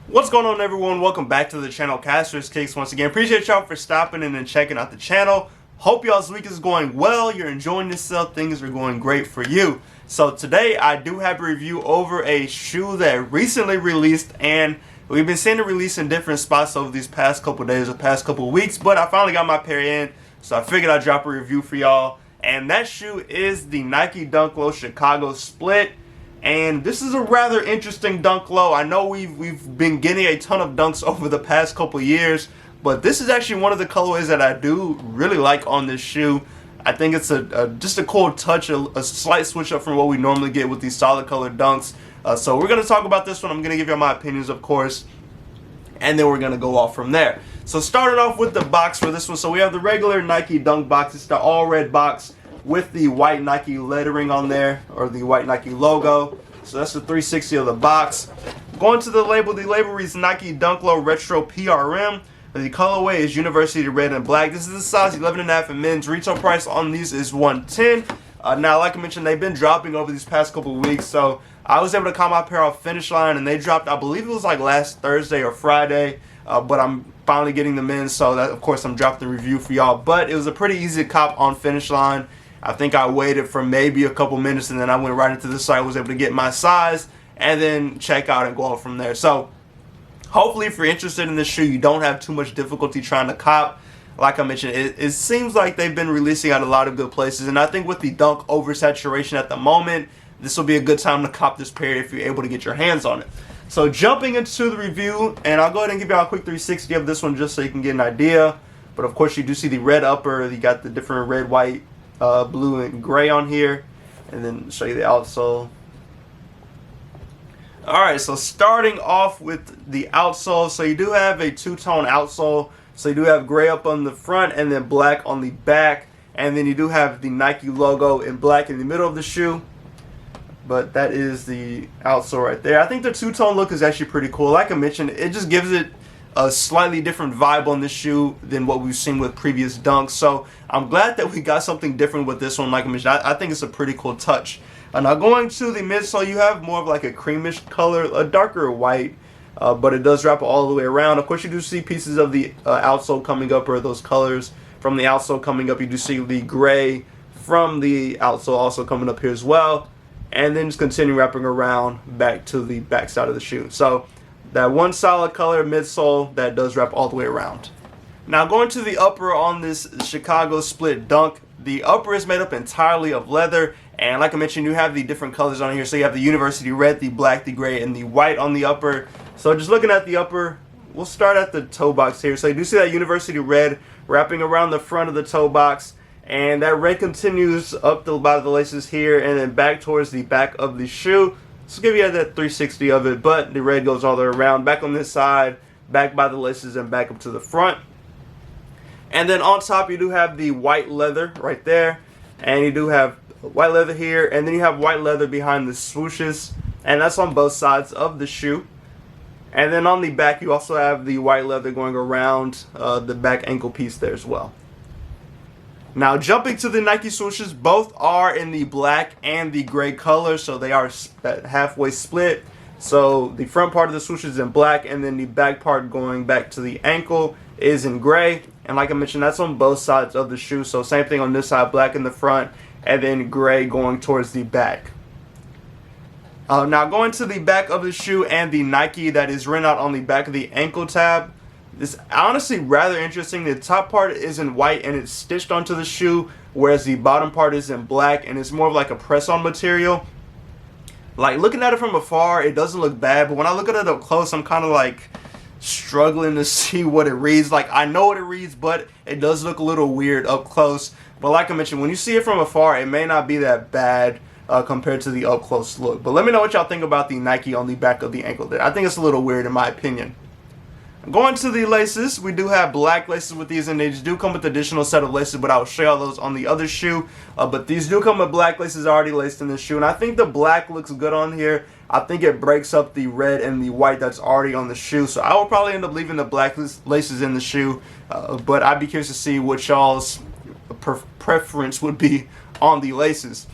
What's going on, everyone? Welcome back to the channel, Caster's Kicks. Once again, appreciate y'all for stopping in and checking out the channel. Hope y'all's week is going well. You're enjoying yourself. Things are going great for you. So today I do have a review over a shoe that recently released, and we've been seeing it release in different spots over these past couple days or past couple weeks, but I finally got my pair in, so I figured I'd drop a review for y'all. And that shoe is the Nike Dunk Low Chicago Split. And this is a rather interesting dunk low. I know we've been getting a ton of dunks over the past couple years, but this is actually one of the colorways that I do really like on this shoe. I think it's just a cool touch, a slight switch up from what we normally get with these solid colored dunks. So we're going to talk about this one. I'm going to give you my opinions, of course, and then we're going to go off from there. So starting off with the box for this one. So we have the regular Nike Dunk box. It's the all red box with the white Nike lettering on there, or the white Nike logo. So that's the 360 of the box. Going to the label reads Nike Dunk Low Retro PRM. The colorway is University Red and Black. This is a size 11.5 in men's. Retail price on these is $110. Now, like I mentioned, they've been dropping over these past couple of weeks, so I was able to cop my pair off Finish Line, and they dropped, I believe it was like last Thursday or Friday, but I'm finally getting them in, so that, of course, I'm dropping the review for y'all. But it was a pretty easy cop on Finish Line. I think I waited for maybe a couple minutes, and then I went right into the site, was able to get my size, and then check out and go on from there. So hopefully, if you're interested in this shoe, you don't have too much difficulty trying to cop. Like I mentioned, it seems like they've been releasing at a lot of good places, and I think with the dunk oversaturation at the moment, this will be a good time to cop this pair if you're able to get your hands on it. So jumping into the review, and I'll go ahead and give y'all a quick 360 of this one just so you can get an idea. But of course, you do see the red upper. You got the different red, white, blue and gray on here, and then show you the outsole. Alright, so starting off with the outsole, so you do have a two-tone outsole, so you do have gray up on the front and then black on the back, and then you do have the Nike logo in black in the middle of the shoe. But that is the outsole right there. I think the two-tone look is actually pretty cool. Like I mentioned, it just gives it a slightly different vibe on this shoe than what we've seen with previous dunks. So I'm glad that we got something different with this one. Like I mentioned, I think it's a pretty cool touch. Now going to the midsole, you have more of like a creamish color, a darker white, but it does wrap all the way around. Of course, you do see pieces of the outsole coming up, or those colors from the outsole coming up. You do see the gray from the outsole also coming up here as well. And then just continue wrapping around back to the back side of the shoe. So that one solid color midsole that does wrap all the way around. Now going to the upper on this Chicago Split Dunk, the upper is made up entirely of leather, and like I mentioned, you have the different colors on here. So you have the University Red, the black, the gray, and the white on the upper. So just looking at the upper, we'll start at the toe box here. So you do see that University Red wrapping around the front of the toe box, and that red continues up the bottom of the laces here and then back towards the back of the shoe. So give you that 360 of it, but the red goes all the way around, back on this side, back by the laces, and back up to the front. And then on top, you do have the white leather right there, and you do have white leather here, and then you have white leather behind the swooshes, and that's on both sides of the shoe. And then on the back, you also have the white leather going around the back ankle piece there as well. Now jumping to the Nike swooshes, both are in the black and the gray color, so they are halfway split. So the front part of the swoosh is in black, and then the back part going back to the ankle is in gray. And like I mentioned, that's on both sides of the shoe. So same thing on this side, black in the front, and then gray going towards the back. Now going to the back of the shoe and the Nike that is written out on the back of the ankle tab. It's honestly rather interesting. The top part is in white and it's stitched onto the shoe, whereas the bottom part is in black and it's more of like a press-on material. Like looking at it from afar, it doesn't look bad, but when I look at it up close, I'm kind of like struggling to see what it reads. Like I know what it reads, but it does look a little weird up close. But like I mentioned, when you see it from afar, it may not be that bad compared to the up close look. But let me know what y'all think about the Nike on the back of the ankle there. I think it's a little weird in my opinion. Going to the laces, we do have black laces with these, and they do come with additional set of laces, but I'll show y'all those on the other shoe. But these do come with black laces already laced in the shoe, and I think the black looks good on here. I think it breaks up the red and the white that's already on the shoe, so I will probably end up leaving the black laces in the shoe, but I'd be curious to see what y'all's preference would be on the laces.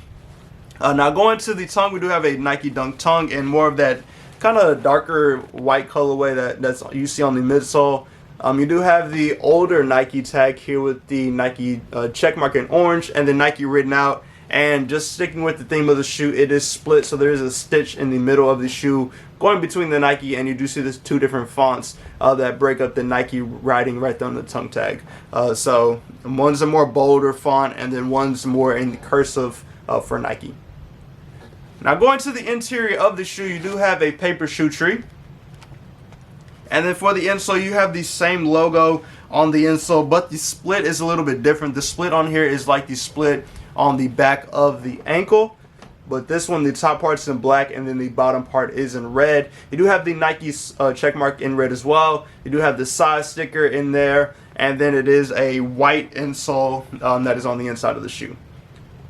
Now going to the tongue, we do have a Nike Dunk tongue, and more of that kind of darker white colorway that's you see on the midsole. You do have the older Nike tag here with the Nike check mark in orange and the Nike written out. And just sticking with the theme of the shoe, it is split, so there is a stitch in the middle of the shoe going between the Nike, and you do see there's two different fonts that break up the Nike writing right there on the tongue tag. So one's a more bolder font, and then one's more in cursive for Nike. Now going to the interior of the shoe, you do have a paper shoe tree. And then for the insole, you have the same logo on the insole, but the split is a little bit different. The split on here is like the split on the back of the ankle, but this one, the top part's in black and then the bottom part is in red. You do have the Nike check mark in red as well. You do have the size sticker in there, and then it is a white insole that is on the inside of the shoe.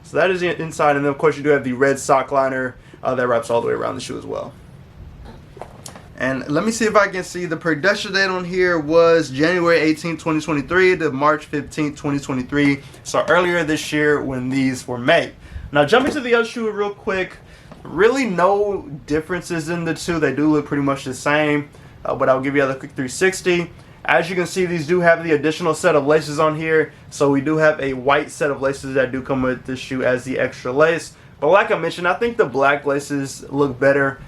So that is the inside, and then of course you do have the red sock liner that wraps all the way around the shoe as well. And let me see if I can see the production date on here was January 18, 2023 to March 15, 2023. So earlier this year when these were made. Now jumping to the other shoe real quick, really no differences in the two. They do look pretty much the same, but I'll give you a quick 360. As you can see, these do have the additional set of laces on here. So we do have a white set of laces that do come with this shoe as the extra lace. But like I mentioned, I think the black laces look better.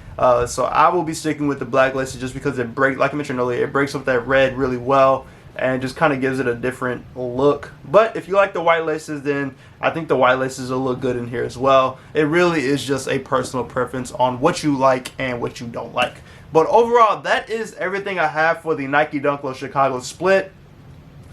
So I will be sticking with the black laces just because it breaks, like I mentioned earlier, it breaks up that red really well and just kind of gives it a different look. But if you like the white laces, then I think the white laces will look good in here as well. It really is just a personal preference on what you like and what you don't like. But overall, that is everything I have for the Nike Dunk Low Chicago Split.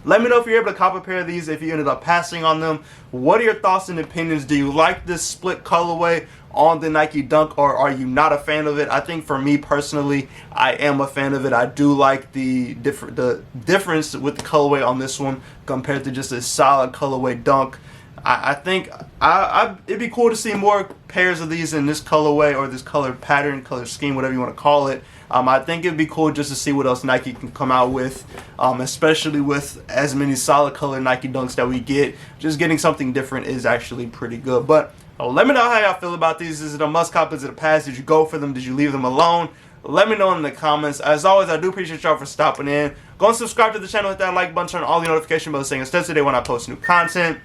Let me know if you're able to cop a pair of these, if you ended up passing on them. What are your thoughts and opinions? Do you like this split colorway on the Nike Dunk, or are you not a fan of it? I think for me personally, I am a fan of it. I do like the difference with the colorway on this one compared to just a solid colorway Dunk. I think it'd be cool to see more pairs of these in this colorway or this color pattern, color scheme, whatever you want to call it. I think it'd be cool just to see what else Nike can come out with, especially with as many solid color Nike Dunks that we get. Just getting something different is actually pretty good. But let me know how y'all feel about these. Is it a must cop? Is it a pass? Did you go for them? Did you leave them alone? Let me know in the comments. As always, I do appreciate y'all for stopping in. Go and subscribe to the channel, hit that like button, turn on all the notification bells saying instead today when I post new content.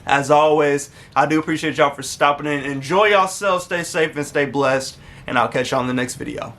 As always, I do appreciate y'all for stopping in. Enjoy yourselves, stay safe and stay blessed, and I'll catch y'all in the next video.